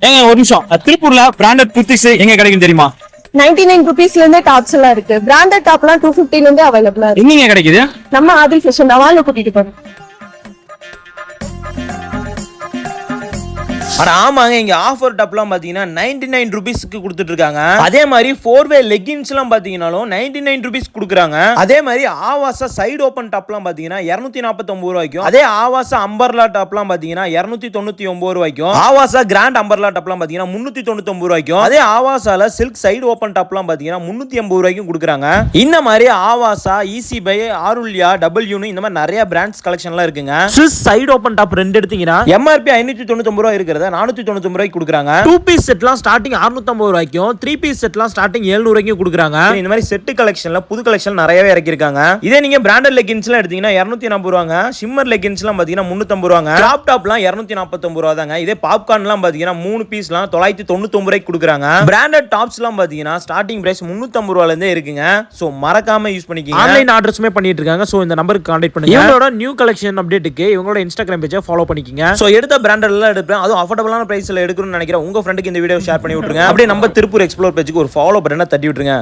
ஏங்க ஒரு நிமிஷம், திருப்பூர்ல பிராண்டட் குர்த்திஸ் எங்க கிடைக்கும் தெரியுமா? 99 rupeesல இருந்தே டாப்ஸ் எல்லாம் இருக்கு. பிராண்டட் டாப்லாம் 250 ல இருந்தே அவைலபிளா இருக்கு. எங்க கிடைக்குது? நம்ம ஆதில் ஃபேஷன் வாங்க கூட்டிட்டு போறோம். ஆனா ஆமாங்க, இங்க ஆஃபர் டாப்லாம் பாத்தீங்கன்னா 99 ருபீஸ்க்கு கொடுத்துட்டு இருக்காங்க. அதே மாதிரி 4-வே லெகின்ஸ் எல்லாம் பாத்தீங்கன்னாலும் 99 ருபீஸ் கொடுக்குறாங்க. அதே மாதிரி ஆவாசா சைடு ஓபன் டாப்லாம் பாத்தீங்கன்னா 249 ரூபாய்க்கும், அதே ஆவாசா அம்பர்லா டாப்லாம் பாத்தீங்கன்னா 299 ரூபாய்க்கும், ஆவாசா கிராண்ட் அம்பர்லா டாப்லாம் பாத்தீங்கன்னா 399 ரூபாய்க்கும், அதே ஆவாசால சில்க் சைடு ஓபன் டாப்லாம் பாத்தீங்கன்னா 380 ரூபாய்க்கும் கொடுக்குறாங்க. இந்த மாதிரி ஆவாசா, ஈசி பை, ஆருல்யா, டபிள்யூன்னு இந்த மாதிரி நிறைய பிராண்ட்ஸ் கலெக்ஷன்லாம் இருக்குங்க. ஸ்விஸ் சைடு ஓபன் டாப் ரெண்டு எடுத்தீங்கன்னா எம்ஆர்பி 599 ரூபாய் இருக்கிறது 499 ரூபாய்க்கு கொடுக்குறாங்க. 2 பீஸ் செட்லாம் ஸ்டார்டிங் 650 ரூபாய்க்கும், 3 பீஸ் செட்லாம் ஸ்டார்டிங் 700 ரூபாய்க்கும் கொடுக்குறாங்க. இந்த மாதிரி செட் கலெக்ஷன்ல புது கலெக்ஷன் நிறையவே இறக்கிருக்காங்க. இதே நீங்க பிராண்டட் லெகின்ஸ்லாம் எடுத்தீங்கன்னா 240 ரூபாங்க, ஷிம்மர் லெகின்ஸ்லாம் பாத்தீங்கன்னா 350 ரூபாங்க, கிராப் டாப்லாம் 249 ரூபா தாங்க. இதே பாப்கார்ன்லாம் பாத்தீங்கன்னா 3 பீஸ்லாம் 999 ரூபாய்க்கு கொடுக்குறாங்க. பிராண்டட் டாப்ஸ்லாம் பாத்தீங்கன்னா ஸ்டார்டிங் பிரைஸ் 350 ரூபாயில இருந்தே இருக்குங்க. சோ மறக்காம யூஸ் பண்ணிக்கங்க. ஆன்லைன் ஆர்டர்ஸ்மே பண்ணிட்டு இருக்காங்க. சோ இந்த நம்பருக்கு கான்டாக்ட் பண்ணுங்க. இவங்களோட நியூ கலெக்ஷன் அப்டேட்டுக்கு இவங்களோட இன்ஸ்டாகிராம் பேஜை ஃபாலோ பண்ணிக்கங்க. சோ எடுத்த பிராண்டட் எல்லாம் எடுப்பேன், அதுவும் அஃபோர்டபிளான பிரைஸ்ல எடுக்கணும்னு நினைக்கிறேன் உங்க ஃப்ரெண்டுக்கு இந்த வீடியோ ஷேர் பண்ணி விட்டுருங்க. அப்படியே நம்ம திருப்பூர் எக்ஸ்ப்ளோர் பேஜுக்கு ஒரு ஃபாலோ பட்டனை தட்டி விட்டுருங்க.